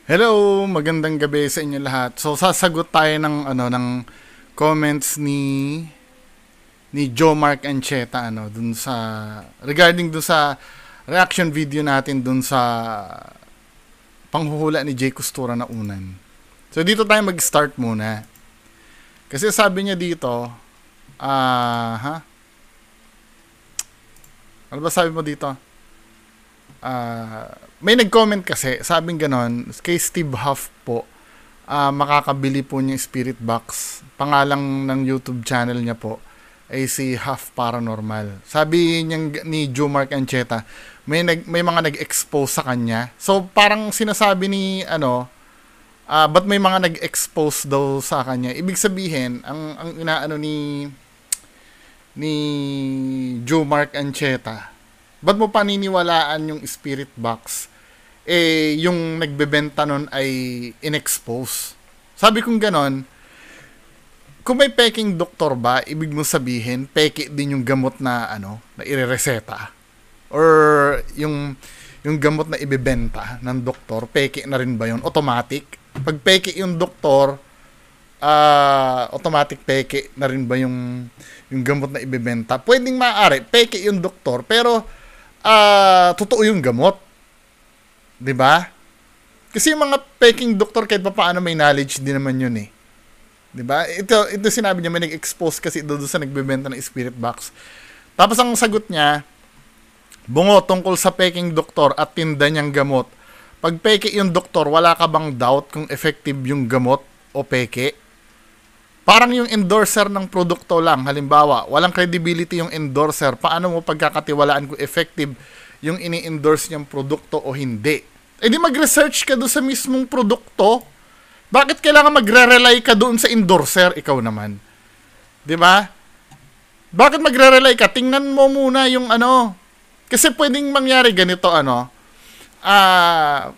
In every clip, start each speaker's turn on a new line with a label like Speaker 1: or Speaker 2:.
Speaker 1: Hello, magandang gabi sa inyo lahat. So sasagot tayo ng comments ni Joe Mark Ancheta dun sa regarding dun sa reaction video natin dun sa panghuhula ni Jay Costura na unan. So dito tayo mag-start muna. Kasi sabi niya dito, ano ba sabi mo dito? May nag-comment kasi, sabing ganon, kay Steve Huff po, makakabili po niya Spirit Box. Pangalang ng YouTube channel niya po ay si Huff Paranormal. Sabi niya ni Joe Mark Ancheta, may mga nag-expose sa kanya. So parang sinasabi ni ba't may mga nag-expose daw sa kanya? Ibig sabihin, ang inaano ni Joe Mark Ancheta, ba't mo paniniwalaan yung Spirit Box? Yung nagbebenta nun ay in-expose. Sabi kong ganon, kung may peking doktor ba, ibig mo sabihin, peke din yung gamot na na irereseta. Or yung gamot na ibebenta ng doktor, peke na rin ba yun? Automatic? Pag peke yung doktor, automatic peke na rin ba yung gamot na ibebenta? Pwedeng maaari, peke yung doktor, pero totoo yung gamot. 'Di ba? Kasi yung mga peking doktor kahit paano may knowledge din naman yun eh. 'Di ba? Ito sinabi niya, may nag-expose kasi doon sa nagbebenta ng Spirit Box. Tapos ang sagot niya, bungo tungkol sa peking doktor at tinda niyang gamot. Pag peke yung doktor, wala ka bang doubt kung effective yung gamot o peke? Parang yung endorser ng produkto lang. Halimbawa, walang credibility yung endorser. Paano mo pagkakatiwalaan kung effective yung ini-endorse niyang produkto o hindi? Di mag-research ka doon sa mismong produkto. Bakit kailangan magre-rely ka doon sa endorser? Ikaw naman. Di ba? Bakit magre-rely ka? Tingnan mo muna yung Kasi pwedeng mangyari ganito,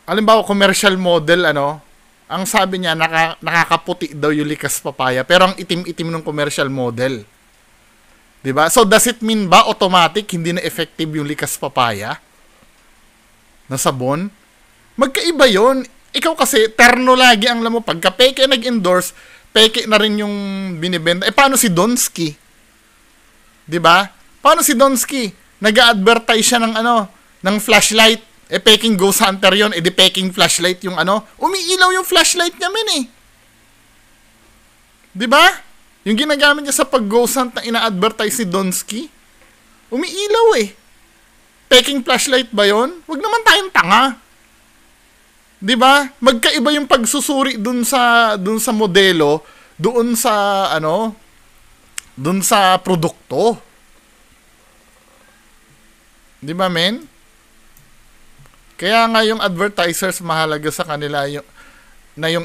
Speaker 1: halimbawa, commercial model, ang sabi niya, nakakaputi daw yung likas papaya, pero ang itim-itim ng commercial model. 'Di ba? So, does it mean ba automatic hindi na effective yung likas papaya na sabon? Magkaiba yon. Ikaw kasi, terno lagi ang alam mo. Pagka peke nag-endorse, peke na rin yung binibenta. Paano si Donsky? 'Di ba? Paano si Donsky? Nag-a-advertise siya ng flashlight. Peking Ghost Hunter yun, di peking flashlight yung umiilaw yung flashlight niya, men eh. Diba? Yung ginagamit niya sa pag-ghost hunt na ina-advertise si Donsky, umiilaw eh. Peking flashlight ba yun? Wag naman tayong tanga. Diba? Magkaiba yung pagsusuri dun sa modelo, doon sa produkto. Diba, men? Kaya nga yung advertisers, mahalaga sa kanila yung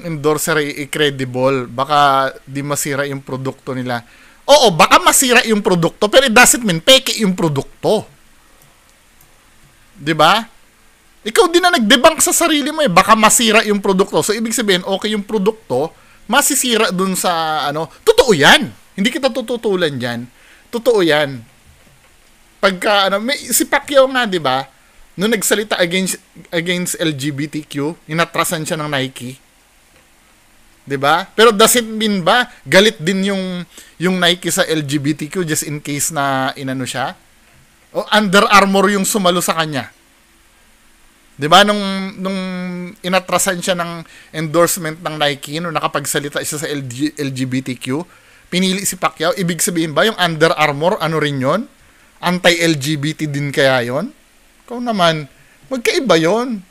Speaker 1: endorser ay credible. Baka di masira yung produkto nila. Oo, baka masira yung produkto, pero it doesn't mean peke yung produkto. 'Di ba? Ikaw din na nag-debunk sa sarili mo eh. Baka masira yung produkto. So, ibig sabihin, okay yung produkto, masisira dun sa Totoo yan. Hindi kita tututulan dyan. Totoo yan. Pagka, si Pacquiao nga, di ba? Nung nagsalita against LGBTQ, inatrasan siya ng Nike. 'Di ba? Pero does it mean ba galit din yung Nike sa LGBTQ just in case na inano siya? O Under Armour yung sumalo sa kanya? 'Di ba nung inatrasan siya ng endorsement ng Nike nung nakapagsalita siya sa LGBTQ, pinili si Pacquiao, ibig sabihin ba yung Under Armour rin 'yon? Anti-LGBT din kaya 'yon? Kung naman, magkaiba yon.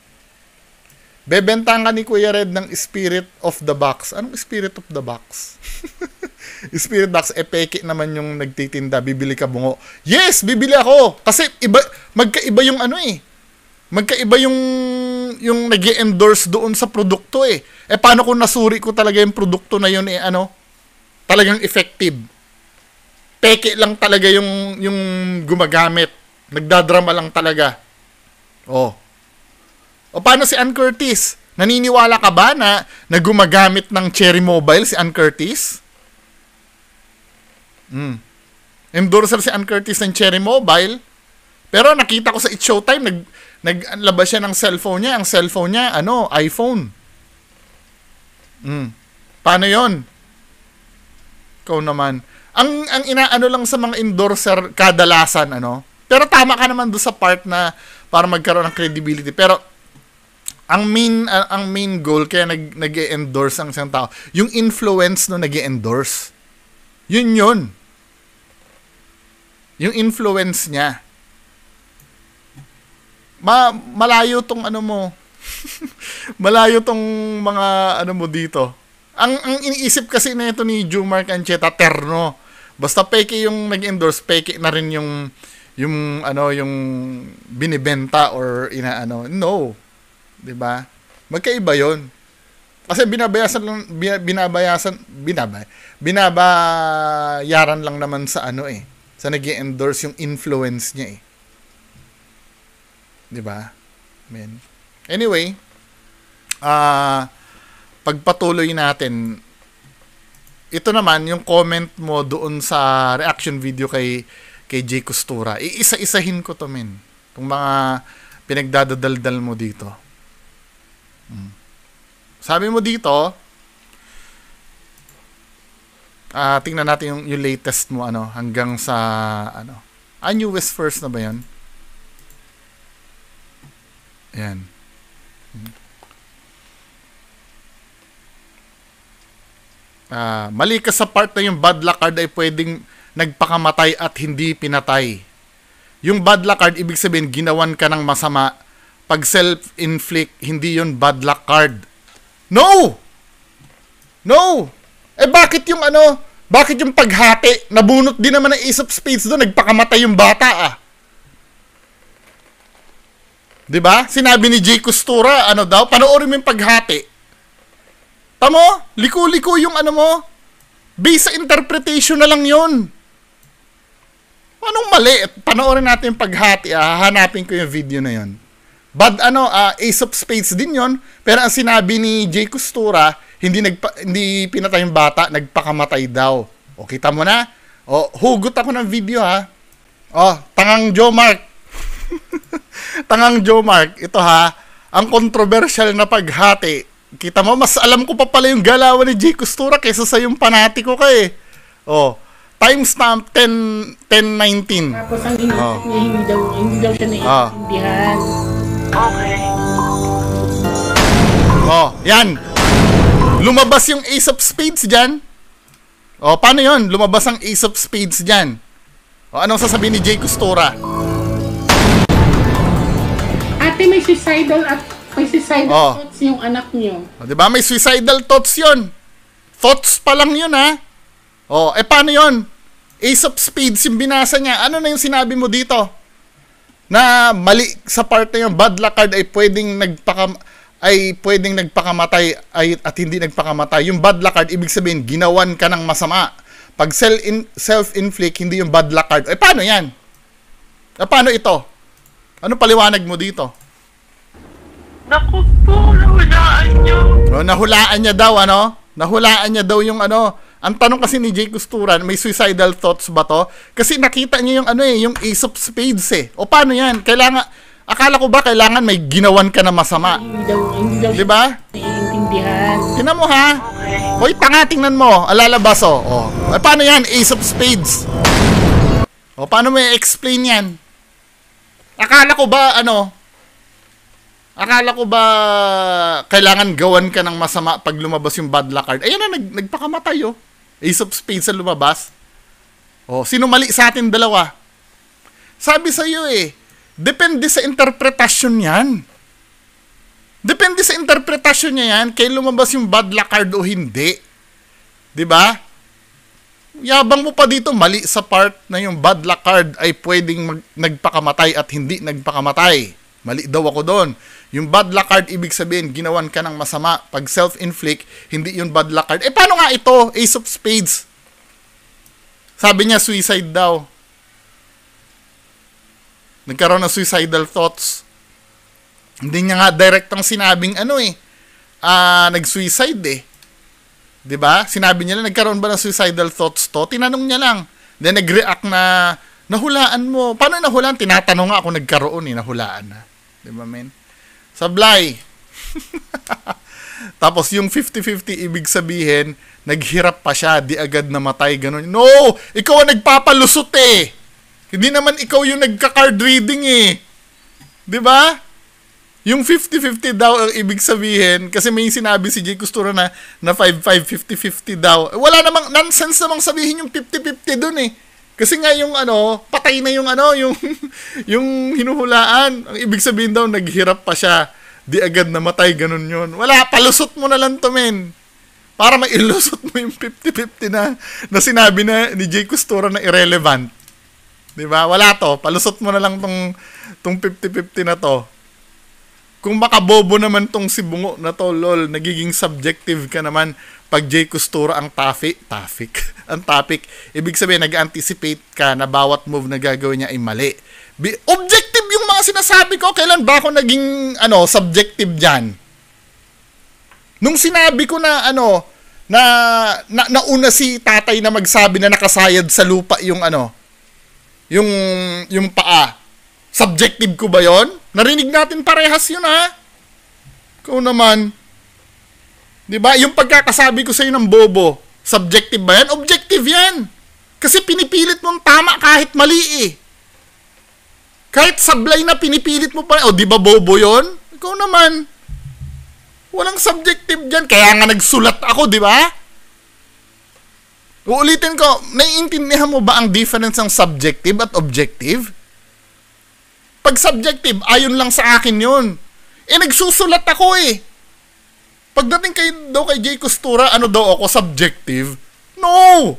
Speaker 1: Bebentahan ka ni Kuya Red ng Spirit of the Box. Anong Spirit of the Box? Spirit Box, peke naman yung nagtitinda. Bibili ka bungo. Yes, bibili ako. Kasi magkaiba yung magkaiba yung nag-endorse doon sa produkto eh. Paano kung nasuri ko talaga yung produkto na yun talagang effective. Peke lang talaga yung gumagamit. Nagdadrama lang talaga. O paano si Ann Curtis? Naniniwala ka ba na gumagamit ng Cherry Mobile si Ann Curtis? Endorser si Ann Curtis ng Cherry Mobile. Pero nakita ko sa It's Showtime, naglabas siya ng cellphone niya. Ang cellphone niya, iPhone. Paano yon? Ikaw naman. Ang inaano lang sa mga endorser kadalasan, ano? Pero tama ka naman doon sa part na para magkaroon ng credibility. Pero ang main goal kaya nag-endorse ang isang tao, yung influence no nag-endorse. Yun. Yung influence niya. Malayo tong ano mo. Malayo tong mga ano mo dito. Ang iniisip kasi nito ni Jomar Ancheta terno. Basta peke yung nag-endorse, peke na rin yung binibenta or inaano. No. 'Di ba? Magkaiba 'yon. Kasi binabayaran lang naman sa ano sa nag-endorse yung influence niya 'Di ba? Men. Anyway, pagpatuloy natin, ito naman yung comment mo doon sa reaction video kay Jay Costura. Iisa-isahin ko to, men. Itong mga pinagdadadaldal mo dito. Sabi mo dito, tingnan natin yung latest mo hanggang sa newest first na ba 'yan? Ayan. Mali ka sa part na yung bad luck card ay pwedeng nagpakamatay at hindi pinatay. Yung bad luck card, ibig sabihin, ginawan ka ng masama. Pag self-inflict, hindi yun bad luck card. No! Bakit yung bakit yung paghati? Nabunot din naman ng Ace of Spades doon, nagpakamatay yung bata 'Di ba? Sinabi ni Jay Costura, panoorin mo yung paghati. Tamo, liko-liko yung mo. Based sa interpretation na lang yun. Anong mali? Panoorin natin yung paghati. Hahanapin ko yung video na yun. But Ace of Spades din yun. Pero ang sinabi ni Jay Costura, hindi pinatay yung bata, nagpakamatay daw. O, kita mo na? O, hugot ako ng video tangang Jomar. Tangang Jomar, ito ang controversial na paghati. Kita mo, mas alam ko pa pala yung galawan ni Jay Costura kaysa sa yung panatiko ka timestamp 10:19.
Speaker 2: Tapos ang iniisip niya, hindi daw siya naiintindihan.
Speaker 3: Okay.
Speaker 1: Yan. Lumabas yung Ace of Spades dyan. Paano yon? Lumabas ang Ace of Spades dyan. Anong sasabihin ni Jay Costura?
Speaker 2: Ate, may suicidal thoughts yung anak niyo.
Speaker 1: Diba? May suicidal thoughts yun. Thoughts pa lang yun, paano yun? Ace of Spades yung binasa niya. Ano na yung sinabi mo dito? Na mali sa part na yung bad luck card ay pwedeng nagpakamatay at hindi nagpakamatay. Yung bad luck card, ibig sabihin, ginawan ka ng masama. Pag self-inflict, hindi yung bad luck card. Paano yan? Paano ito? Ano paliwanag mo dito?
Speaker 3: Naku po, nahulaan niyo.
Speaker 1: Nahulaan niya daw, Nahulaan niya daw yung Ang tanong kasi ni Jay Costura, may suicidal thoughts ba to? Kasi nakita niya yung yung Ace of Spades O paano yan? Akala ko ba kailangan may ginawan ka na masama?
Speaker 2: Hindi daw
Speaker 1: Di ba?
Speaker 2: naiintindihan.
Speaker 1: Tingnan mo Hoy, tanga, tingnan mo. Alalabas paano yan? Ace of Spades. Paano mo i-explain yan? Akala ko ba kailangan gawan ka ng masama pag lumabas yung bad luck card? Ayan na, nagpakamatay Ace of Spades sa lumabas. Sino mali sa atin dalawa? Sabi sa iyo depende sa interpretasyon yan. Depende sa interpretasyon niya yan, kay lumabas yung bad luck card o hindi. 'Di ba? Yabang mo pa dito, mali sa part na yung bad luck card ay pwedeng nagpakamatay at hindi nagpakamatay. Mali daw ako doon. Yung bad luck card, ibig sabihin, ginawan ka ng masama. Pag self-inflict, hindi yung bad luck card. Paano nga ito? Ace of Spades. Sabi niya, suicide daw. Nagkaroon ng suicidal thoughts. Hindi niya nga direktang sinabing nag-suicide 'Di ba? Sinabi niya lang, nagkaroon ba ng suicidal thoughts to? Tinanong niya lang. Then nag-react na, nahulaan mo. Paano nahulaan? Tinatanong nga ako nagkaroon nahulaan na. 'Di ba, men? Sablay. Tapos yung 50-50, ibig sabihin, naghirap pa siya, di agad namatay, ganun. No! Ikaw ang nagpapalusot eh! Hindi naman ikaw yung nagka-card reading eh. Di ba? Yung 50-50 daw ang ibig sabihin, kasi may sinabi si Jay Costura na 5-5, 50-50 daw. Wala namang, nonsense namang sabihin yung 50-50 dun eh. Kasi nga yung patay na yung yung hinuhulaan. Ang ibig sabihin daw, naghirap pa siya. Di agad namatay, ganun yun. Wala, palusot mo na lang to, men. Para mailusot mo yung 50-50 na sinabi na ni Jay Costura na irrelevant. Diba? Wala to. Palusot mo na lang tong 50-50 na to. Kung makabobo naman tong si Bungo na to, lol, nagiging subjective ka naman pag Jay Costura ang ang topic. Ibig sabihin, nag-anticipate ka na bawat move na gagawin niya ay mali. Objective yung mga sinasabi ko. Kailan ba ako naging subjective dyan? Nung sinabi ko na nauna si tatay na magsabi na nakasayad sa lupa yung yung paa. Subjective ko ba yon? Narinig natin parehas yun, ha? Ikaw naman. Diba? Yung pagkakasabi ko sa'yo ng bobo, subjective ba yan? Objective yan. Kasi pinipilit mong tama kahit mali eh. Kahit sablay na pinipilit mo pa. O, di ba bobo yon? Ikaw naman. Walang subjective dyan. Kaya nga nagsulat ako, di ba? Uulitin ko, naiintindihan mo ba ang difference ng subjective at objective? Pag subjective, ayon lang sa akin yun. Nagsusulat ako eh. Pagdating kay Jay Costura, daw ako, subjective? No!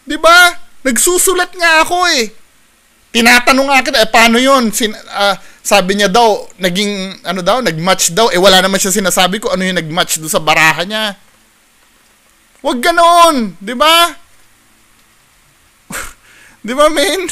Speaker 1: Diba? Nagsusulat nga ako eh. Tinatanong nga kita, paano yun? Sabi niya daw, nag-match daw. Wala naman siya sinasabi ko ano yung nag-match doon sa baraha niya. Huwag ganoon! Diba? Diba, men?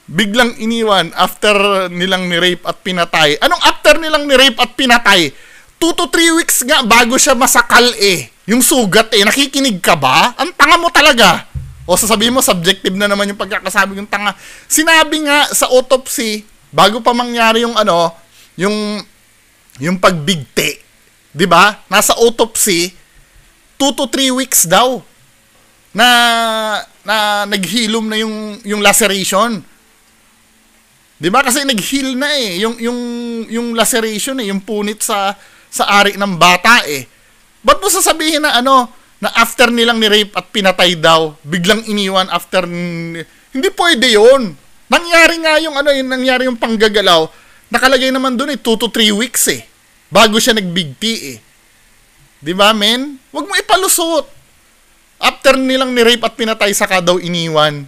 Speaker 1: Biglang iniwan after nilang ni-rape at pinatay. Anong after nilang ni-rape at pinatay? 2 to 3 weeks nga bago siya masakal eh. Yung sugat eh. Nakikinig ka ba? Ang tanga mo talaga. O sasabihin mo, subjective na naman yung pagkakasabi ng tanga. Sinabi nga sa autopsy, bago pa mangyari yung yung pagbigti. 'Di ba? Nasa autopsy, 2 to 3 weeks daw na naghilom na yung laceration. 'Di ba? Kasi nag-heal na eh yung laceration eh, yung punit sa ari ng bata eh. Ba't mo sasabihin na na after nilang ni-rape at pinatay daw, biglang iniwan after hindi pwede 'yon. Nangyari nga yung nangyari yung panggagalaw. Nakalagay naman doon 2 to 3 weeks eh. Bago siya nagbigti eh. 'Di ba, men? Huwag mo ipalusot. After nilang ni-rape at pinatay saka daw iniwan.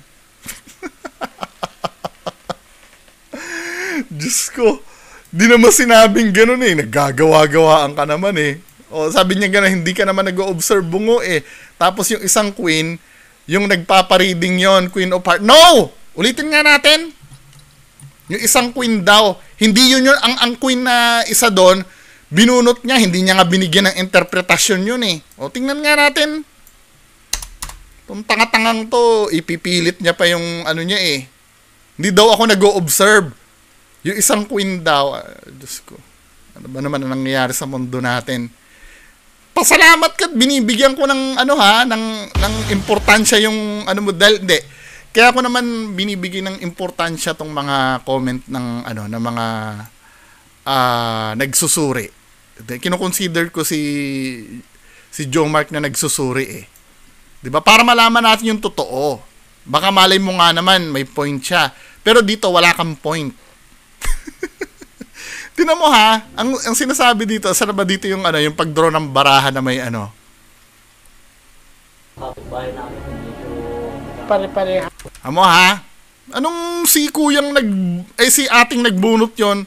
Speaker 1: Diyos ko, di naman sinabing gano'n eh. Naggagawa-gawaan ka naman eh. O sabi niya gano'n, hindi ka naman nag-o-observe, Bungo eh. Tapos yung isang queen, yung nagpapareading yon, Queen of Hearts. No! Ulitin nga natin. Yung isang queen daw, hindi yun ang queen na isa doon, binunot niya, hindi niya nga binigyan ng interpretasyon yun eh. O tingnan nga natin. Itong tanga-tangang to, ipipilit niya pa yung niya eh. Hindi daw ako nag-o-observe. Yung isang queen daw, Diyos ko, ano ba naman ang nangyayari sa mundo natin? Pasalamat ka, binibigyan ko ng ng importansya yung mo dahil hindi. Kaya ako naman binibigyan ng importansya tong mga comment ng ng mga nagsusuri. Kino-consider ko si Joe Mark na nagsusuri eh. 'Di ba? Para malaman natin yung totoo. Baka malay mo nga naman may point siya. Pero dito wala kang point. Tingnan mo ha, ang sinasabi dito, saan ba dito yung yung pag-draw ng baraha na may
Speaker 2: Pare-pareha.
Speaker 1: Amo ha? Anong si kuyang si ating nagbunot yon?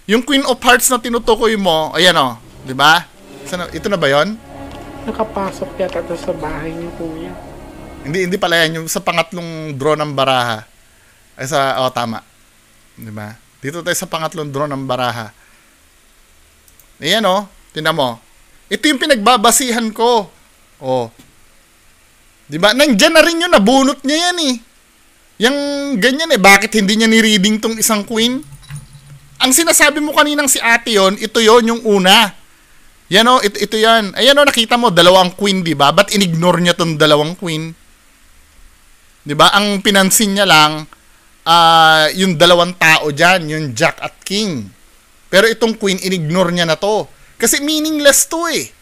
Speaker 1: Yung Queen of Hearts na tinutukoy mo, ayan o, di ba? Ito na ba yon?
Speaker 2: Nakapasok yata ito sa bahay niyo, kuya.
Speaker 1: Hindi pala yan, yung sa pangatlong draw ng baraha. Ay tama. Di ba? Dito tayo sa pangatlong draw ng baraha. Ayan o, tingnan mo. Ito yung pinagbabasihan ko. O. Di ba? Nandiyan na rin yun, nabunot niya yan eh. Yang ganyan eh, bakit hindi niya ni-reading tong isang queen? Ang sinasabi mo kaninang si ate yon, ito yon yung una. Yan o, ito yan. Ayan o, nakita mo, dalawang queen, di ba? Ba't inignore niya tong dalawang queen? Di ba? Ang pinansin niya lang, yung dalawang tao dyan, yung jack at king. Pero itong queen, inignore niya na to. Kasi meaningless to eh.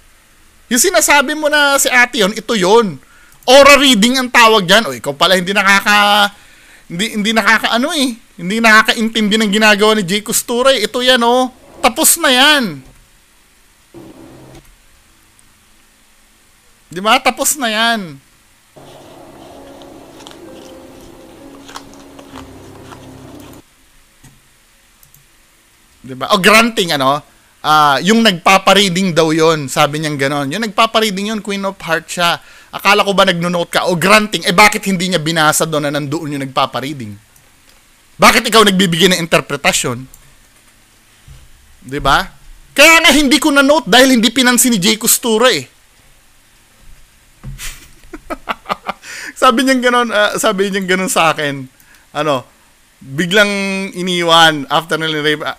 Speaker 1: Yung sinasabi mo na si ate yon, ito yon. Aura reading ang tawag dyan. O, ikaw pala hindi nakakaano eh. Hindi nakakaintindi ng ginagawa ni Jay Costura eh. Ito yan oh. Tapos na yan. Di ba? Tapos na yan. Di ba? O granting ano, yung nagpapareading daw yon, sabi niyang ganon. Yung nagpapareading yon, Queen of Hearts siya. Akala ko ba nagno-note ka? O granting, bakit hindi niya binasa doon na nandoon yung nagpapareading? Bakit ikaw nagbibigay ng interpretasyon? Di ba? Kaya nga hindi ko na-note dahil hindi pinansin ni Jay Costura eh. sabi niya gano'n sa akin, biglang iniwan after nila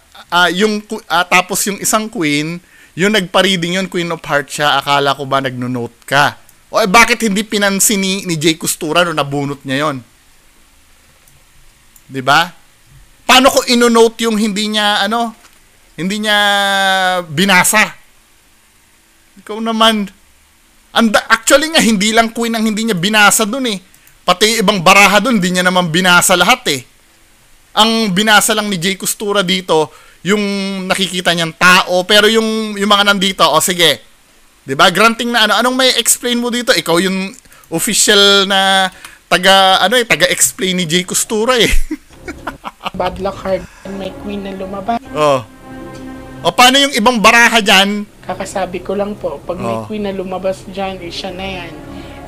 Speaker 1: tapos yung isang queen, yung nagpa-reading yun, Queen of Hearts siya, akala ko ba nagno-note ka? O bakit hindi pinansin ni Jay Costura nung nabunot niya yon? 'Di ba? Paano ko ino-note yung hindi niya binasa? Ikaw naman. Actually nga, hindi lang queen ang hindi niya binasa dun eh. Pati ibang baraha dun, hindi niya naman binasa lahat eh. Ang binasa lang ni Jay Costura dito, yung nakikita niyang tao, pero yung mga nandito, sige. 'Di ba? Granting na anong may explain mo dito? Ikaw yung official na taga-explain ni Jay Costura eh.
Speaker 2: Bad luck card, may queen na lumabas.
Speaker 1: O paano yung ibang baraha dyan?
Speaker 2: Kakasabi ko lang po, pag may queen na lumabas dyan, siya na yan.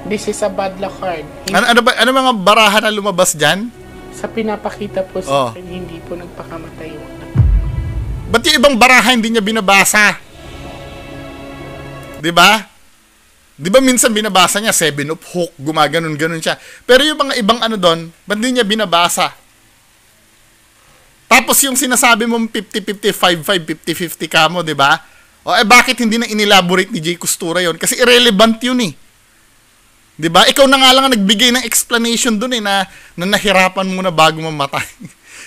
Speaker 2: This is a bad luck card.
Speaker 1: Ano mga baraha na lumabas dyan?
Speaker 2: Sa pinapakita po sa akin, hindi po nagpakamatay yung
Speaker 1: ba't yung ibang baraha hindi niya binabasa? Di ba? Di ba minsan binabasa niya, 7 of hook, gumaganon-ganon siya. Pero yung mga ibang doon, ba't hindi niya binabasa? Tapos yung sinasabi mong 50-50, 5-5, 50-50 ka mo, di ba? O bakit hindi na inelaborate ni Jay Costura yon? Kasi irrelevant yun eh. Di ba? Ikaw na nga lang nagbigay ng explanation dun eh, na nahirapan mo na bago mamatay.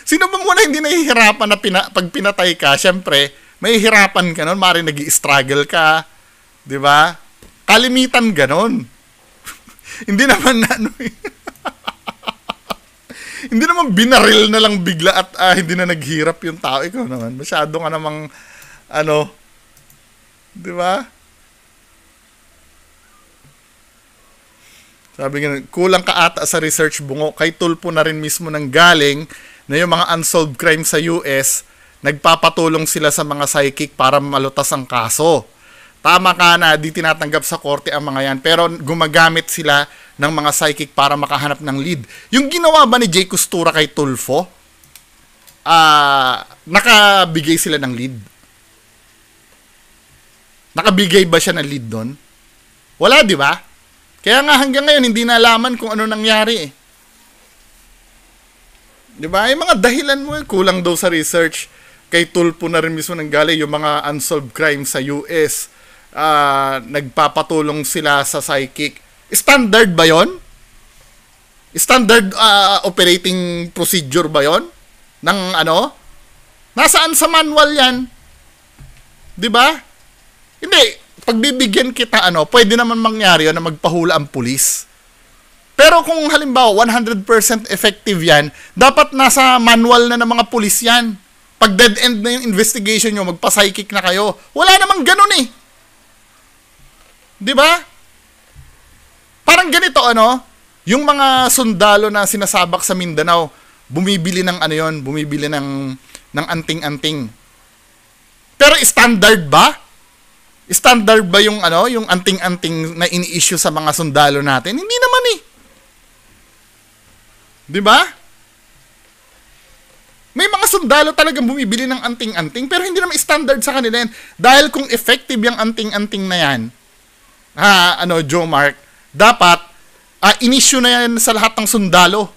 Speaker 1: Sino ba muna hindi nahihirapan na pag pinatay ka? Siyempre, may hirapan ka nun, maaaring nag-i-struggle ka. Di ba? Kalimitan ganon. Hindi naman hindi naman binaril na lang bigla at hindi na naghirap yung tao. Ikaw naman, masyado ka namang di ba? Sabi nga, kulang ka ata sa research, Bungo. Kay Tulfo na rin mismo nang galing na yung mga unsolved crime sa US, nagpapatulong sila sa mga psychic para malutas ang kaso. Tama ka na, di tinatanggap sa korte ang mga yan, pero gumagamit sila ng mga psychic para makahanap ng lead. Yung ginawa ba ni Jay Costura kay Tulfo, nakabigay sila ng lead? Nakabigay ba siya ng lead doon? Wala, di ba? Kaya nga hanggang ngayon, hindi nalaman kung ano nangyari eh. Di ba? Yung mga dahilan mo, kulang daw sa research. Kay Tulfo na rin mismo nanggaling yung mga unsolved crime sa US. Nagpapatulong sila sa psychic. Standard ba yon? Standard operating procedure ba yon? Ng Nasaan sa manual yan? Di ba? Hindi. Pagbibigyan kita, pwede naman mangyari yun na magpahula ang pulis. Pero kung halimbawa 100% effective yan, dapat nasa manual na ng mga pulis yan. Pag dead end na yung investigation nyo, magpa-psychic na kayo. Wala namang ganun eh. Di ba? Parang ganito, yung mga sundalo na sinasabak sa Mindanao, bumibili ng bumibili ng anting-anting. Pero standard ba? Standard ba yung yung anting-anting na ini-issue sa mga sundalo natin? Hindi naman eh. 'Di ba? May mga sundalo talagang bumibili ng anting-anting pero hindi naman standard sa kanila yan. Dahil kung effective yung anting-anting na yan, Joe Mark, dapat in-issue na yan sa lahat ng sundalo.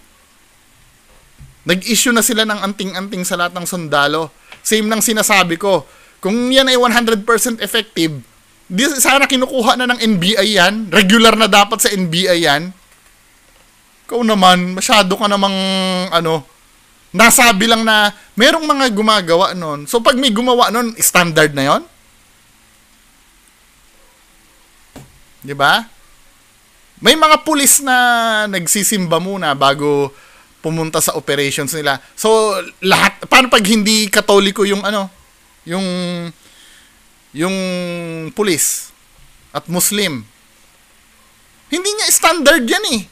Speaker 1: Nag-issue na sila ng anting-anting sa lahat ng sundalo. Same ng sinasabi ko. Kung yan ay 100% effective, di sana kinukuha na ng NBI yan. Regular na dapat sa NBI yan. Ikaw naman, masyado ka namang, nasabi lang na merong mga gumagawa nun. So, pag may gumawa nun, standard na yon, di ba? May mga pulis na nagsisimba muna bago pumunta sa operations nila. So, lahat, paano pag hindi Katoliko yung yung pulis at Muslim? Hindi nga standard yan eh.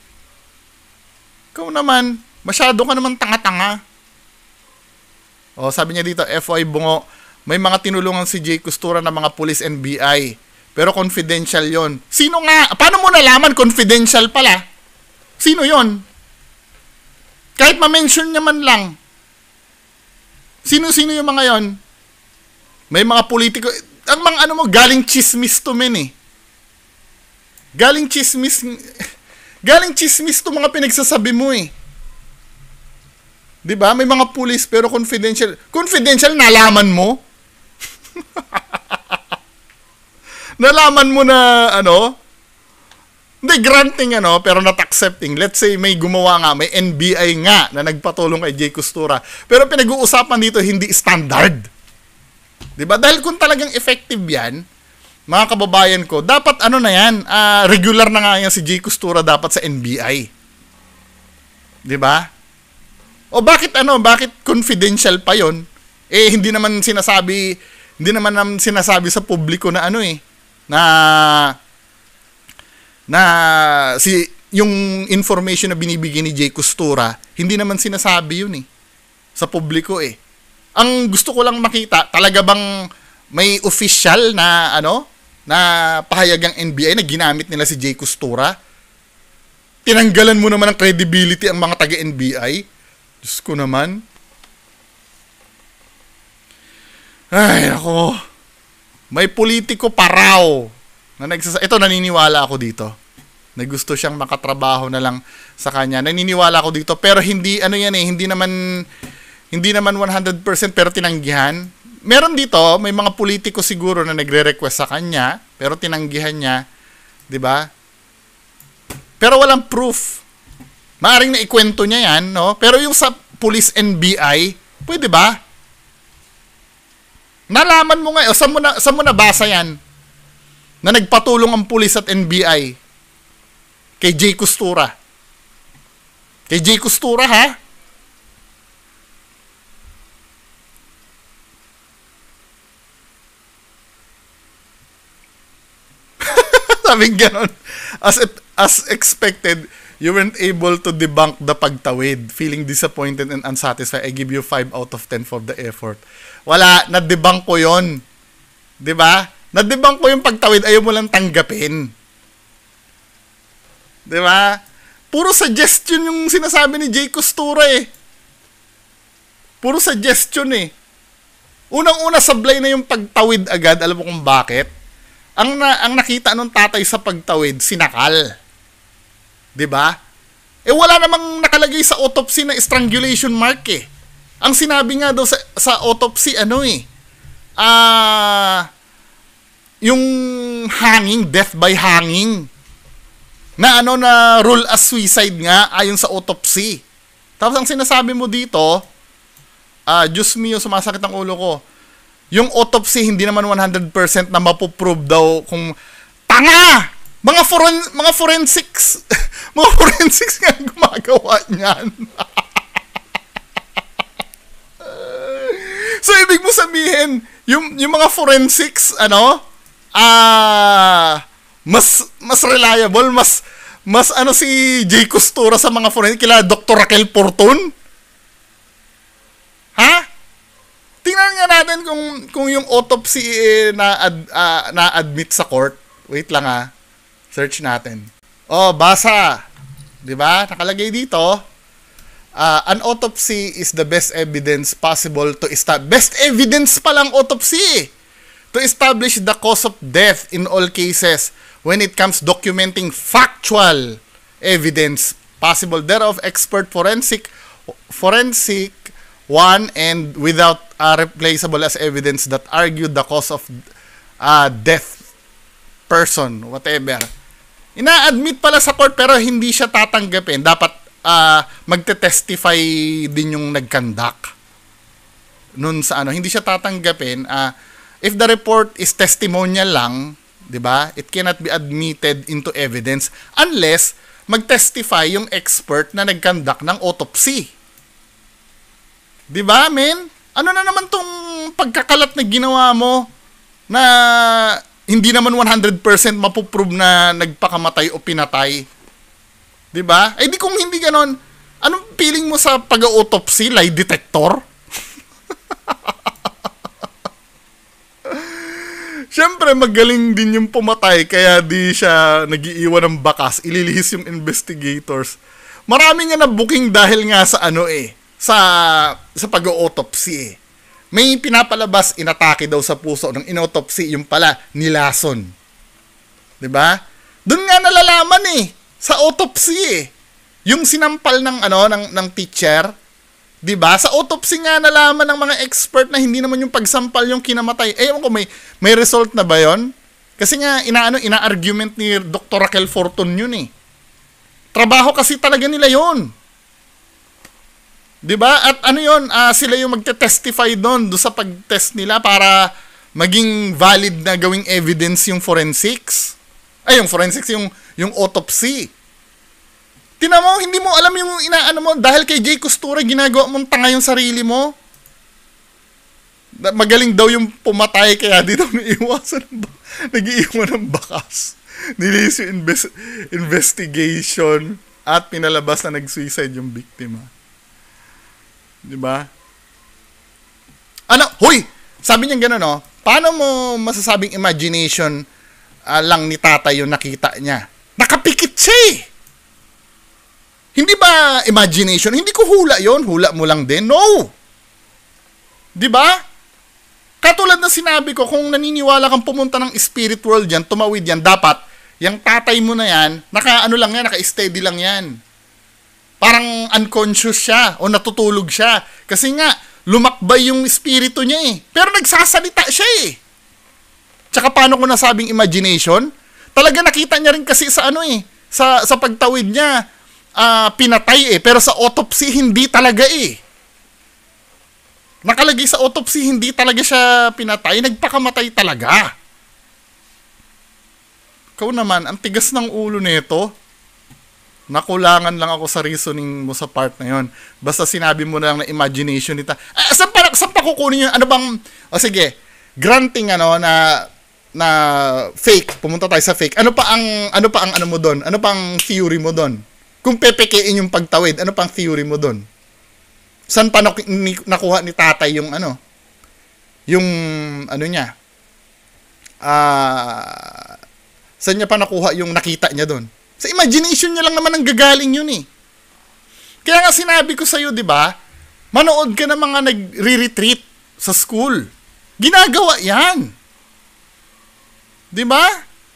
Speaker 1: Ikaw naman, masyado ka naman tanga-tanga. O, sabi niya dito, FY Bungo, may mga tinulungan si Jay Costura ng mga pulis NBI. Pero confidential yon. Sino nga? Paano mo nalaman confidential pala? Sino yon? Kahit ma-mention niya man lang. Sino-sino yung mga yon? May mga politiko. Ang mga galing chismis to men eh. Galing chismis to mga pinagsasabi mo eh. Diba? May mga pulis pero confidential. Confidential, nalaman mo? Nalaman mo na, hindi, granting, pero not accepting. Let's say, may gumawa nga, may NBI nga na nagpatulong kay Jay Costura. Pero pinag-uusapan dito, hindi standard. Diba? Dahil kung talagang effective yan, mga kababayan ko, dapat na yan, regular na nga yan si Jay Costura dapat sa NBI. Diba? O bakit confidential pa yon? Hindi naman sinasabi sa publiko na yung information na binibigay ni Jay Costura, hindi naman sinasabi yun sa publiko Ang gusto ko lang makita, talaga bang may official na na pahayagang NBI na ginamit nila si Jay Costura? Tinanggalan mo naman ng credibility ang mga taga-NBI. Diyos ko naman. Ay, ako. May politiko pa raw na ito, naniniwala ako dito. Na gusto siyang makatrabaho na lang sa kanya. Naniniwala ako dito, pero hindi hindi naman 100% pero tinanggihan. Meron dito, may mga politiko siguro na nagre-request sa kanya, pero tinanggihan niya, 'di ba? Pero walang proof. Maaring na ikwento niya 'yan, no? Pero yung sa police NBI, pwede ba? Nalaman mo nga, saan mo nabasa yan? Na nagpatulong ang pulis at NBI kay Jay Costura. Kay Jay Costura, ha? Sabi ganon. As expected, you weren't able to debunk the pagtawid. Feeling disappointed and unsatisfied. I give you 5 out of 10 for the effort. Wala, na-debunk ko yun. Diba? Na-debunk ko yung pagtawid, ayaw mo lang tanggapin. Diba? Puro suggestion yung sinasabi ni Jay Costura Puro suggestion Unang-una, sablay na yung pagtawid agad. Alam mo kung bakit? Ang nakita nung tatay sa pagtawid, sinakal. Diba? Wala namang nakalagay sa autopsy na strangulation mark Ang sinabi nga daw sa autopsy, yung hanging, death by hanging, na na rule as suicide nga ayon sa autopsy. Tapos ang sinasabi mo dito, Diyos mio, sumasakit ang ulo ko. Yung autopsy, hindi naman 100% na mapoprove daw kung tanga! Mga forensics, mga forensics nga gumagawa niyan. So, ibig mo sabihin, yung mga forensics, mas reliable, mas si Jay Costura sa mga forensics, kila Dr. Raquel Porton? Ha? Tingnan nga natin kung yung autopsy na-admit sa court. Wait lang Search natin. Basa. 'Di ba? Nakalagay dito, an autopsy is the best evidence possible to establish. Best evidence pa lang autopsy. To establish the cause of death in all cases when it comes documenting factual evidence possible thereof, expert forensic one and without replaceable as evidence that argued the cause of death person, whatever. Ina-admit pala sa court pero hindi siya tatanggapin. Dapat magte-testify din yung nag-conduct. Nun sa ano, hindi siya tatanggapin. If the report is testimonial lang, 'di ba? It cannot be admitted into evidence unless mag-testify yung expert na nag-conduct ng autopsy. 'Di ba, men? Ano na naman tong pagkakalat na ginawa mo na hindi naman 100% mapuprove na nagpakamatay o pinatay? 'Di ba? Eh di kung hindi ganon, anong feeling mo sa pag-autopsy, lie detector? Siyempre, magaling din yung pumatay, kaya di siya nagiiwan ng bakas. Ililihis yung investigators. Marami nga na booking dahil nga sa ano sa pag-autopsy May pinapalabas, inatake daw sa puso ng inautopsy, yung pala, nilason. 'Di ba? Doon nga nalalaman sa autopsy Yung sinampal ng teacher, 'di ba? Sa autopsy nga nalaman ng mga expert na hindi naman yung pagsampal yung kinamatay. Ewan ko, may result na ba 'yon? Kasi nga ina-argument ni Dr. Raquel Fortun yun Trabaho kasi talaga nila 'yon. 'Di ba? At ano 'yon, sila yung magte-testify doon sa pag-test nila para maging valid na gawing evidence yung forensics. Yung forensics, yung autopsy. Tingnan mo, hindi mo alam yung inaano mo. Dahil kay Jay Costura, ginagawa mong tanga yung sarili mo. Magaling daw yung pumatay, kaya di daw nag-iiwan ng bakas. Nilis yung investigation at pinalabas na nag-suicide yung biktima. Diba? Hoy! Sabi niya gano'n, paano mo masasabing imagination lang ni tatay yung nakita niya? Nakapikit siya Hindi ba imagination? Hindi ko hula yon. Hula mo lang din. No! Diba? Katulad na sinabi ko, kung naniniwala kang pumunta ng spirit world yan, tumawid yan, dapat, yung tatay mo na yan, naka-steady lang yan. Parang unconscious siya o natutulog siya. Kasi nga, lumakbay yung espiritu niya Pero nagsasalita siya Tsaka paano ko nasabing imagination? Talaga nakita niya rin kasi sa sa pagtawid niya. Pinatay pero sa autopsy hindi talaga Nakalagay sa autopsy hindi talaga siya pinatay, nagpakamatay talaga. Ikaw naman, ang tigas ng ulo nito. Nakulangan lang ako sa reasoning mo sa part na yon. Basta sinabi mo na lang na imagination nita. Saan pa kukunin yun? Ano bang, sige, granting na fake, pumunta tayo sa fake. Ano pa ang ano mo doon? Ano pang theory mo doon? Kung pepekein yung pagtawid, ano pang theory mo doon? Saan pa nakuha ni tatay yung yung niya? Saan niya pa nakuha yung nakita niya doon? Sa imagination niya lang naman ang gagaling yun Kaya nga sinabi ko sa'yo, di ba? Manood ka ng mga nagre-retreat sa school. Ginagawa yan. Di ba?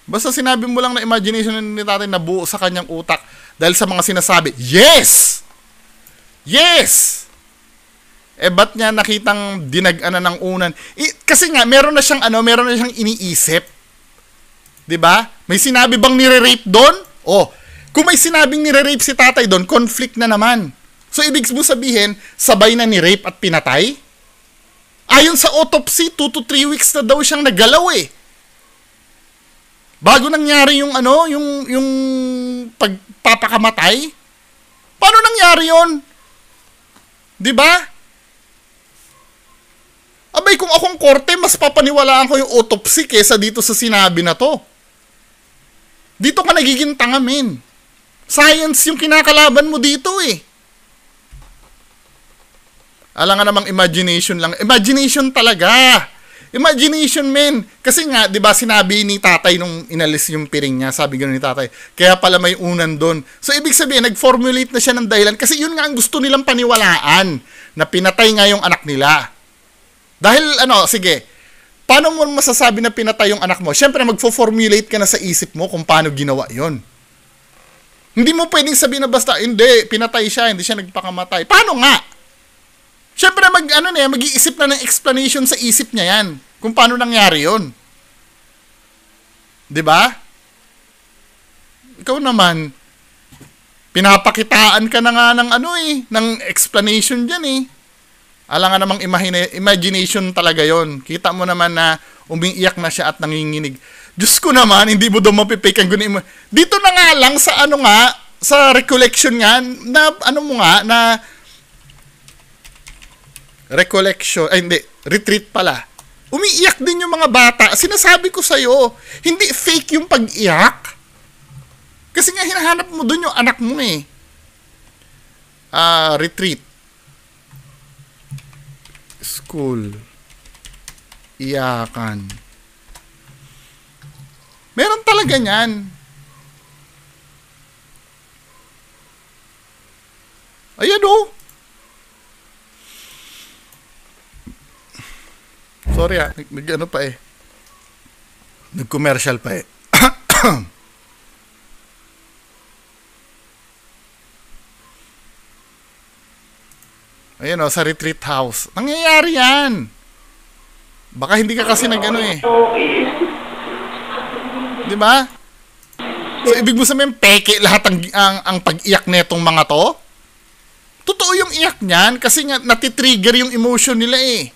Speaker 1: Basta sinabi mo lang na imagination ni tatay nabuo sa kanyang utak dahil sa mga sinasabi, yes! Yes! Ba't niya nakitang dinag-ana ng unan? Kasi nga, meron na siyang iniisip. 'Di ba? May sinabi bang nire-rape doon? Kung may sinabing nire-rape si tatay doon, conflict na naman. So, ibig mo sabihin, sabay na ni-rape at pinatay? Ayon sa autopsy, 2 to 3 weeks na daw siyang nagalaw Bago nangyari yung yung pagpapakamatay? Paano nangyari yon? 'Di ba? Abay, kung akong korte, mas papaniwalaan ko yung autopsy kesa dito sa sinabi na to. Dito ka nagiging tanga, men. Science yung kinakalaban mo dito Alam nga namang imagination lang. Imagination talaga. Imagination, men. Kasi nga, di ba, sinabi ni tatay nung inalis yung piring niya, sabi gano'n ni tatay, kaya pala may unan doon. So, ibig sabihin, nag-formulate na siya ng dahilan kasi yun nga ang gusto nilang paniwalaan na pinatay nga yung anak nila. Dahil, sige, paano mo masasabi na pinatay yung anak mo? Siyempre, magfo-formulate ka na sa isip mo kung paano ginawa yon. Hindi mo pwedeng sabihin na basta, hindi, pinatay siya, hindi siya nagpakamatay. Paano nga? Siyempre, mag-iisip na ng explanation sa isip niya yan. Kung paano nangyari yun. 'Di ba? Ikaw naman, pinapakitaan ka na nga ng ng explanation dyan eh. Alam nga namang imagination talaga yon. Kita mo naman na umiiyak na siya at nanginginig. Diyos ko naman, hindi mo daw mapipake ang gunin mo. Dito na nga lang sa sa recollection nga, na recollection, hindi, retreat pala. Umiiyak din yung mga bata. Sinasabi ko sa'yo, hindi fake yung pag-iyak. Kasi nga hinahanap mo dun yung anak mo eh. Retreat. School. Iyakan. Meron talaga niyan. Ayan o. Sorry nag-ano pa eh. Nag-commercial pa eh. Ayan o, sa retreat house. Nangyayari yan. Baka hindi ka kasi nag-ano eh. Di ba? So, ibig mo sabihin, peke lahat ang pag-iyak netong mga to? Totoo yung iyak niyan kasi nga natitrigger yung emotion nila eh.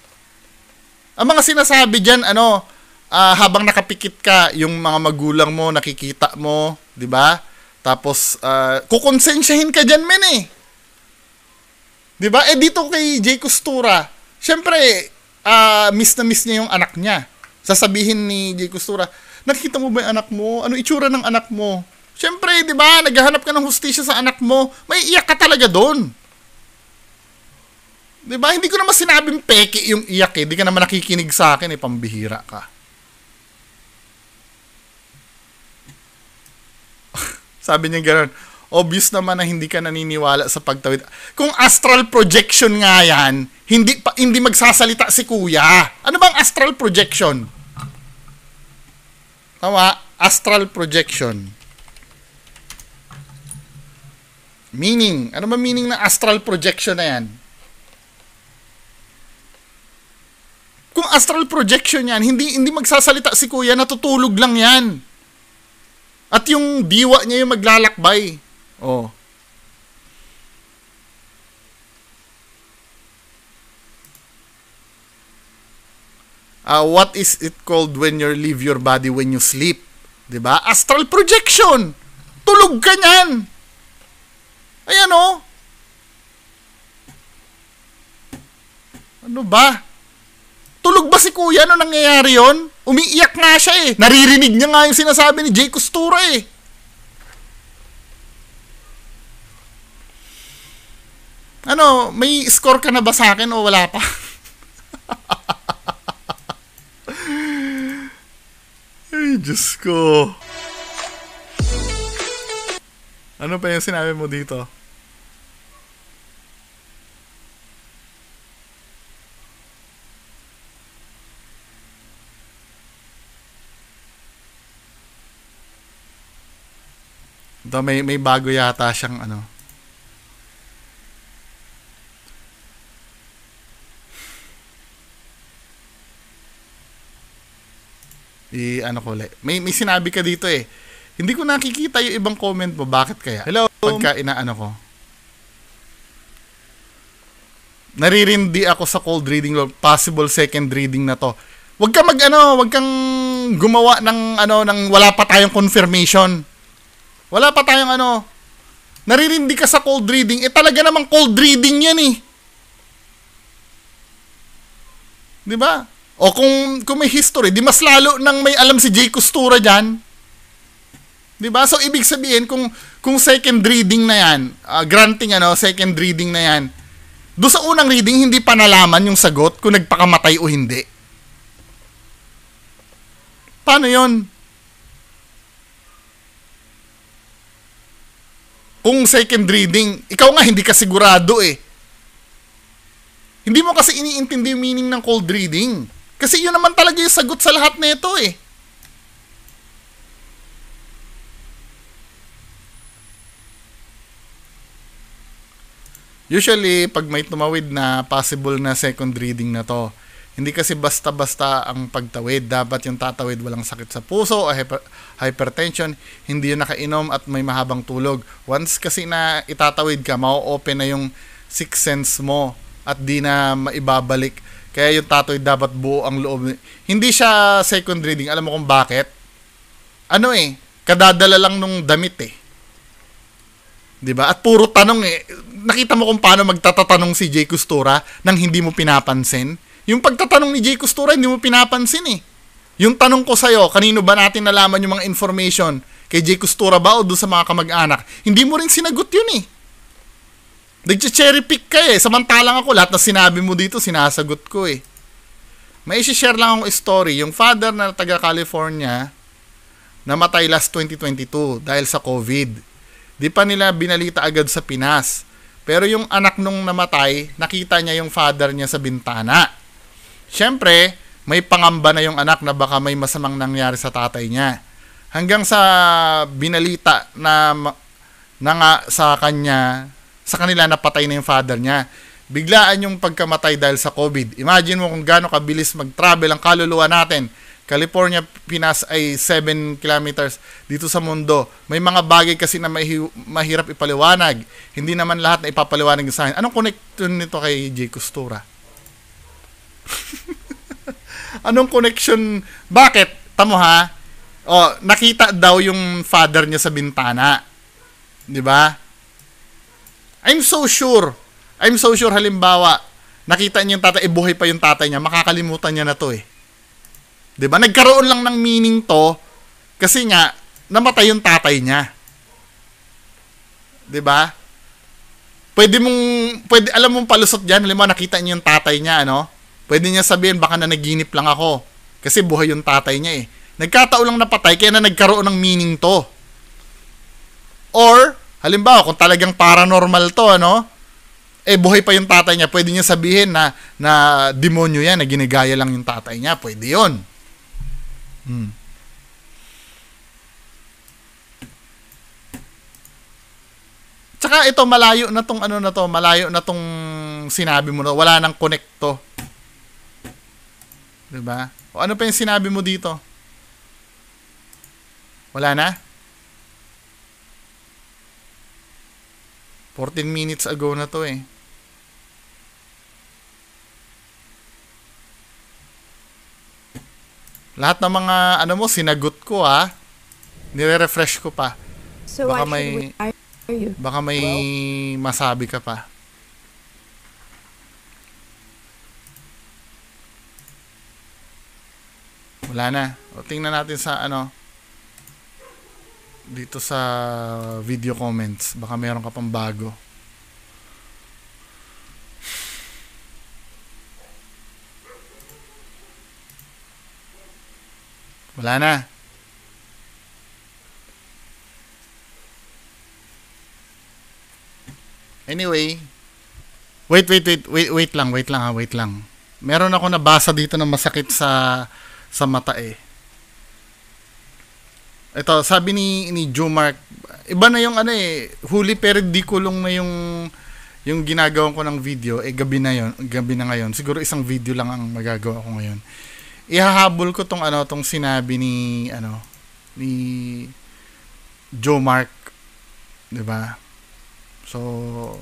Speaker 1: Ang mga sinasabi dyan, habang nakapikit ka, yung mga magulang mo, nakikita mo, di ba? Tapos, kukonsensyahin ka dyan, men eh. Di ba? Dito kay Jay Costura, syempre, miss na miss niya yung anak niya. Sasabihin ni Jay Costura, nakikita mo ba yung anak mo? Ano itsura ng anak mo? Syempre, di ba? Naghahanap ka ng hustisya sa anak mo. May iyak ka talaga doon. Di ba? Hindi ko naman sinabing peke yung iyak eh. Di ka naman nakikinig sa akin eh. Pambihira ka. Sabi niya gano'n, obvious naman na hindi ka naniniwala sa pagtawid. Kung astral projection nga yan, hindi magsasalita si kuya. Ano bang astral projection? Tama? Astral projection. Meaning. Ano ba meaning ng astral projection na yan? Kung astral projection yan, hindi magsasalita si kuya, natutulog lang yan. At yung diwa niya yung maglalakbay. Oh. What is it called when you leave your body when you sleep? 'Di ba? Astral projection. Tulog ka niyan. Ayan oh. Ano ba? Tulog ba si kuya nung nangyayari yon? Umiiyak nga siya eh. Naririnig niya nga yung sinasabi ni Jay Costura eh. May score ka na ba sa akin o wala pa? Ay, Diyos ko. Ano pa yung sinabi mo dito? Ito, may bago yata siyang ko ulit. May sinabi ka dito eh. Hindi ko nakikita yung ibang comment mo. Bakit kaya? Hello? Pagka ko. Naririndi ako sa cold reading. Possible second reading na to. Wag kang gumawa ng wala pa tayong confirmation. Wala pa tayong naririndi ka sa cold reading. Talaga namang cold reading yan eh. 'Di ba? O kung may history, di mas lalo nang may alam si Jay Costura dyan. 'Di ba? So ibig sabihin kung second reading na yan, granting second reading na yan. Do sa unang reading hindi pa nalaman yung sagot kung nagpakamatay o hindi. Paano 'yon? Kung second reading, ikaw nga hindi ka sigurado eh. Hindi mo kasi iniintindi yung meaning ng cold reading. Kasi yun naman talaga yung sagot sa lahat na ito eh. Usually, pag may tumawid na, possible na second reading na to. Hindi kasi basta-basta ang pagtawid. Dapat yung tatawid walang sakit sa puso o hypertension, hindi yung nakainom at may mahabang tulog. Once kasi na itatawid ka, ma-open na yung sixth sense mo at di na maibabalik. Kaya yung tatawid dapat buo ang loob. Hindi siya second reading. Alam mo kung bakit? Kadadala lang nung damit eh. 'Di ba? At puro tanong eh. Nakita mo kung paano magtatatanong si Jay Costura nang hindi mo pinapansin? Yung pagtatanong ni Jay Costura, hindi mo pinapansin eh. Yung tanong ko sa'yo, kanino ba natin nalaman yung mga information? Kay Jay Costura ba o doon sa mga kamag-anak? Hindi mo rin sinagot yun eh. Nag-cherry pick ka eh. Samantalang ako, lahat na sinabi mo dito, sinasagot ko eh. May isi-share lang akong story. Yung father na taga California, namatay last 2022 dahil sa COVID. Di pa nila binalita agad sa Pinas. Pero yung anak nung namatay, nakita niya yung father niya sa bintana. Siyempre, may pangamba na yung anak na baka may masamang nangyari sa tatay niya. Hanggang sa binalita na nga sa kanila napatay na yung father niya. Biglaan yung pagkamatay dahil sa COVID. Imagine mo kung gaano kabilis mag-travel ang kaluluwa natin. California, Pinas ay 7 kilometers dito sa mundo. May mga bagay kasi na mahirap ipaliwanag. Hindi naman lahat na ipapaliwanag sa akin. Anong connection nito kay Jay Costura? Anong connection? Bakit? Tamo ha? Nakita daw yung father niya sa bintana. 'Di ba? I'm so sure halimbawa, nakita niya yung tatay, buhay pa yung tatay niya, makakalimutan niya na to eh. 'Di ba? Nagkaroon lang ng meaning to kasi nga namatay yung tatay niya. 'Di ba? Pwede alam mong palusot diyan, halimbawa nakita niya yung tatay niya, Pwede niya sabihin baka nanaginip lang ako kasi buhay yung tatay niya eh. Nagkataon lang napatay kaya na nagkaroon ng meaning to. Or halimbawa kung talagang paranormal to, buhay pa yung tatay niya, pwede niya sabihin na demonyo yan, na ginigaya lang yung tatay niya. Pwede yun. Tsaka ito, malayo na tong sinabi mo na, wala nang connecto. Diba? O ano pa yung sinabi mo dito? Wala na? 14 minutes ago na to eh. Lahat ng mga sinagot ko ha. Nire-refresh ko pa.
Speaker 4: So
Speaker 1: baka may masabi ka pa. Wala na. O tingnan natin sa dito sa video comments. Baka meron ka pang bago. Wala na. Anyway, wait lang. Meron ako nabasa dito na masakit sa mata eh. Ito, sabi ni Joe Mark, iba na yung huli pero di kulong na yung ginagawa ko ng video, gabi na ngayon. Siguro isang video lang ang magagawa ko ngayon. Ihahabol ko tong sinabi ni Joe Mark, 'di ba? So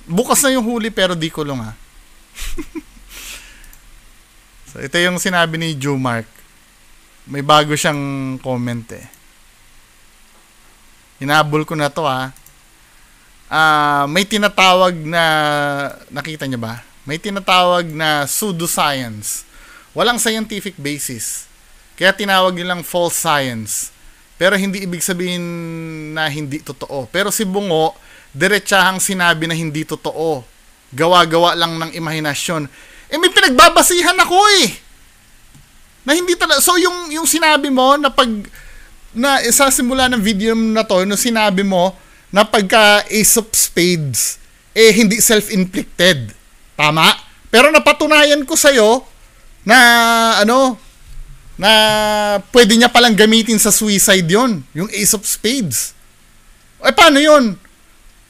Speaker 1: bukas na yung huli pero di kulong ha. So ito yung sinabi ni Joe Mark. May bago siyang comment eh. Hinahabol ko na to ha. May tinatawag na, nakita niyo ba? May tinatawag na pseudoscience. Walang scientific basis. Kaya tinawag nilang false science. Pero hindi ibig sabihin na hindi totoo. Pero si Bungo, diretsahang sinabi na hindi totoo. Gawa-gawa lang ng imahinasyon. May pinagbabasihan ako eh. Na hindi talaga. So yung sinabi mo na sa simula ng video na to, no, sinabi mo na pagka Ace of Spades, hindi self-inflicted. Tama? Pero napatunayan ko sa'yo na na pwede niya palang gamitin sa suicide yon, yung Ace of Spades. Paano yon?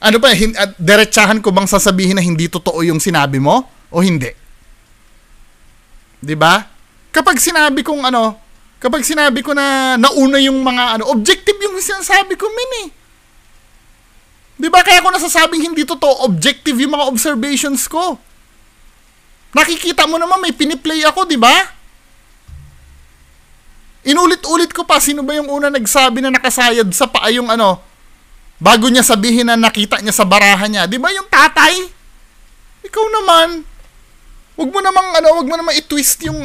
Speaker 1: Ano ba, diretsahan ko bang sasabihin na hindi totoo yung sinabi mo? O hindi? Diba? Kapag sinabi ko na nauna yung mga objective yung sinasabi ko, min eh. Diba? Kaya ko nasasabing hindi totoo, objective yung mga observations ko. Nakikita mo naman, may piniplay ako, diba? Inulit-ulit ko pa, sino ba yung una nagsabi na nakasayad sa paa yung bago niya sabihin na nakita niya sa baraha niya. Di ba yung tatay? Ikaw naman. Wag mo namang i-twist yung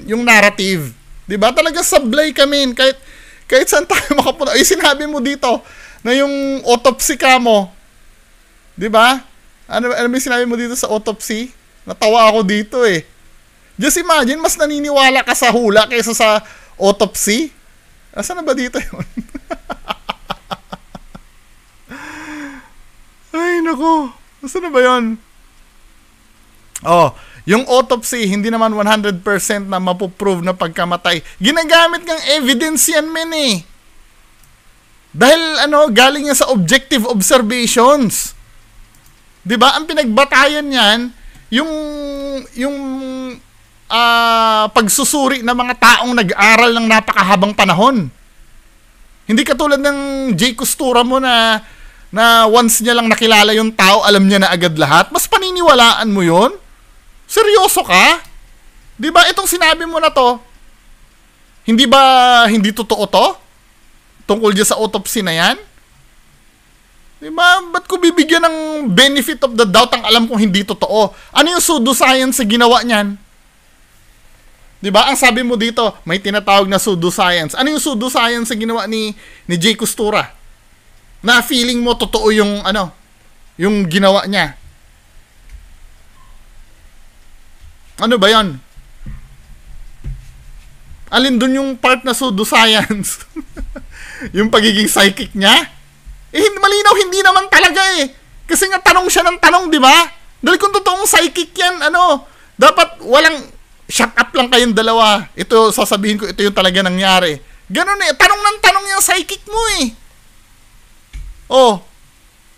Speaker 1: yung narrative. Di ba? Talaga sablay kami. Kahit saan tayo makapunta. Ay, sinabi mo dito na yung autopsy ka mo. Di ba? Ano yung sinabi mo dito sa autopsy? Natawa ako dito eh. Just imagine, mas naniniwala ka sa hula kaysa sa autopsy. Asan na ba dito yun? Ay, nako. Asan na ba yun? Yung autopsy, hindi naman 100% na mapuprove na pagkamatay. Ginagamit ng evidence yan, men eh. Dahil, galing yan sa objective observations. Diba? Ang pinagbatayan yan, yung pagsusuri ng mga taong nag-aral ng napakahabang panahon. Hindi katulad ng Jay Costura mo na once niya lang nakilala yung tao, alam niya na agad lahat. Mas paniniwalaan mo yun? Seryoso ka? Di ba itong sinabi mo na to? Hindi totoo to? Tungkol dyan sa autopsy na yan? Di ba? Ba't ko bibigyan ng benefit of the doubt ang alam kong hindi totoo? Ano yung pseudoscience sa ginawa niyan? Di ba? Ang sabi mo dito, may tinatawag na pseudoscience. Ano yung pseudoscience sa ginawa ni Jay Costura? Na feeling mo totoo yung yung ginawa niya. Ano ba 'yan? Alin dun yung part na pseudoscience? Yung pagiging psychic niya? Malinaw hindi naman talaga eh. Kasi nga tanong siya ng tanong, di ba? Dahil kung totoong psychic yan, dapat walang shut up lang kayong dalawa. Ito, sasabihin ko, ito yung talaga nangyari. Ganun eh. Tanong ng tanong yung psychic mo eh.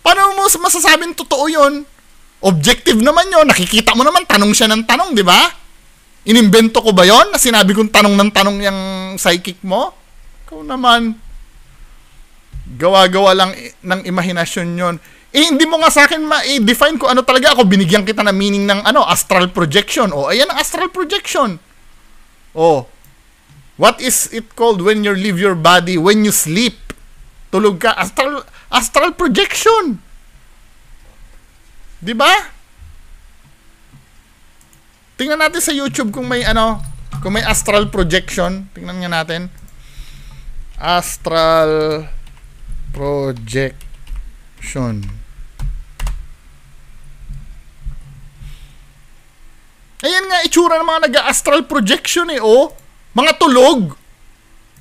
Speaker 1: Paano mo masasabing totoo yun? Objective naman yun. Nakikita mo naman, tanong siya ng tanong, di ba? Inimbento ko ba yun? Na sinabi kong tanong ng tanong yung psychic mo? Ikaw naman. Gawa-gawa lang ng imahinasyon yun. Hindi mo nga sa akin ma-define ko ano talaga ako. Binigyan kita na meaning ng astral projection. Ayan ang astral projection. What is it called when you leave your body? When you sleep. Tulog ka. Astral projection. Di ba? Tingnan natin sa YouTube kung may astral projection. Tingnan nga natin. Astral projection. Ayan nga itsura ng mga nag-astral projection eh, mga tulog.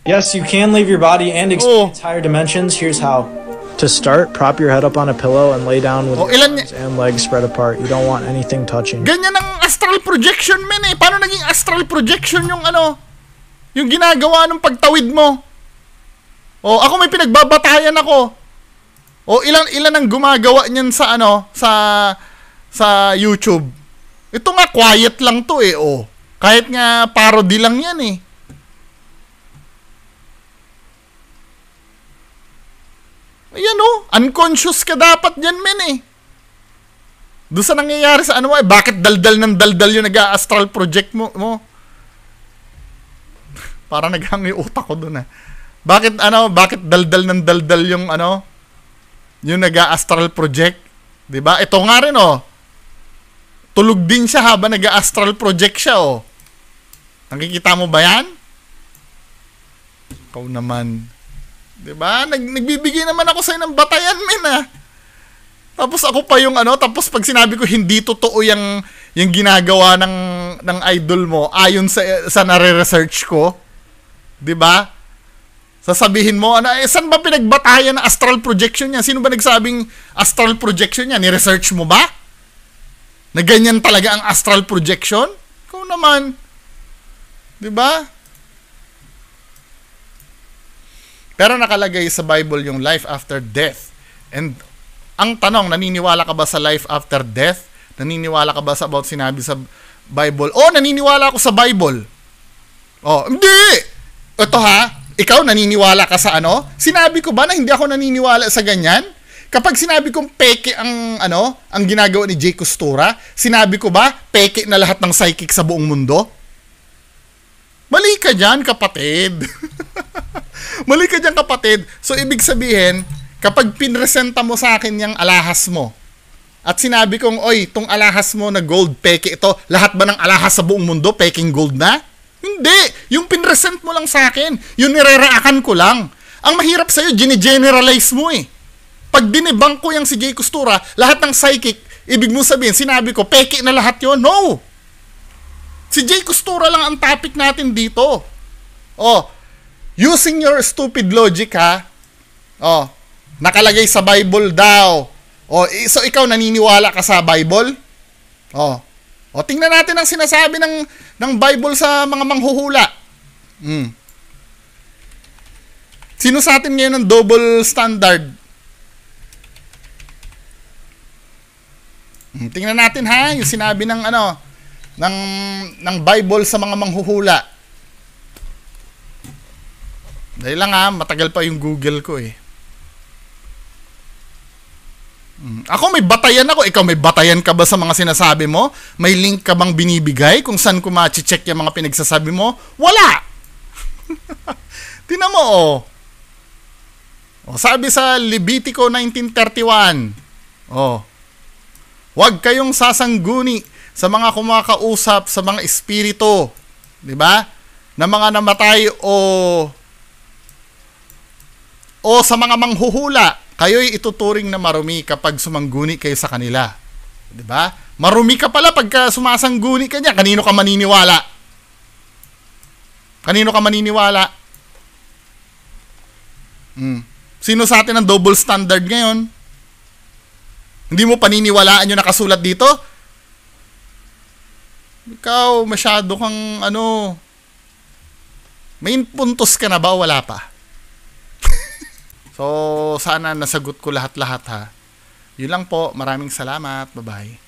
Speaker 4: Yes, you can leave your body and experience higher dimensions. Here's how. To start, prop your head up on a pillow and lay down with your arms and legs spread apart. You don't want anything touching.
Speaker 1: Ganyan ang astral projection, men eh. Paano naging astral projection yung yung ginagawa ng pagtawid mo? Ako may pinagbabatayan ako. Ilan ang gumagawa niyan sa sa YouTube. Ito nga quiet lang to eh, Kahit nga parody lang yan eh. Ayan unconscious ka dapat dyan, men eh. Doon sa nangyayari sa bakit daldal ng daldal yung nag-astral project mo? Para naghangi utak ko doon Bakit daldal ng daldal yung yung nag-astral project? 'Di ba? Ito nga rin tulog din siya habang nag-astral project siya Nakikita mo ba 'yan? Ikaw naman. 'Di ba? Nagbibigay naman ako sa ng batayan, men Tapos ako pa yung tapos pag sinabi ko hindi totoo yung ginagawa ng idol mo ayon sa nare-research ko, 'di ba? Sasabihin mo, saan ba pinagbatayan ng astral projection niya? Sino ba nagsabing astral projection niya? Ni-research mo ba? Na ganyan talaga ang astral projection? Ikaw naman. 'Di ba? Pero nakalagay sa Bible yung life after death. And Ang tanong, naniniwala ka ba sa life after death? Naniniwala ka ba sa about sinabi sa Bible? Naniniwala ako sa Bible. Hindi! Ito ha, ikaw naniniwala ka sa ano? Sinabi ko ba na hindi ako naniniwala sa ganyan? Kapag sinabi kong peke ang ginagawa ni Jay Costura, sinabi ko ba peke na lahat ng psychic sa buong mundo? Mali ka dyan, kapatid. Mali ka dyan, kapatid. So, ibig sabihin, kapag pinresenta mo sa akin yung alahas mo, at sinabi kong, oy, tong alahas mo na gold, peke ito, lahat ba ng alahas sa buong mundo, peking gold na? Hindi! Yung pinresent mo lang sa akin, yung nire-reakan ko lang. Ang mahirap sa'yo, gine-generalize mo eh. Pag dinibang ko yung si Jay Costura, lahat ng psychic, ibig mo sabihin, sinabi ko, peke na lahat yon. No! Si Jay Costura lang ang topic natin dito. Using your stupid logic ha. Nakalagay sa Bible daw. So ikaw naniniwala ka sa Bible? Tingnan natin ang sinasabi ng Bible sa mga manghuhula. Sino sa atin ngayon ng double standard? Tingnan natin ha, yung sinabi ng ng Bible sa mga manghuhula. Dahil lang ha, matagal pa yung Google ko eh. Ako may batayan ako. Ikaw may batayan ka ba sa mga sinasabi mo? May link ka bang binibigay kung saan ko ma-check yung mga pinagsasabi mo? Wala! Tingnan mo sabi sa Levitico 19:31. Huwag kayong sasangguni sa mga kumakausap sa mga espiritu, 'di ba? Na mga namatay o sa mga manghuhula, kayo'y ituturing na marumi kapag sumangguni kayo sa kanila. 'Di ba? Marumi ka pala pagka sumasangguni ka niya. Kanino ka maniniwala? Kanino ka maniniwala? Sino sa atin ang double standard ngayon? Hindi mo paniniwalaan yung nakasulat dito? Ikaw, masyado kang may puntos ka na ba o wala pa? So, sana nasagot ko lahat-lahat ha. Yun lang po. Maraming salamat. Bye-bye.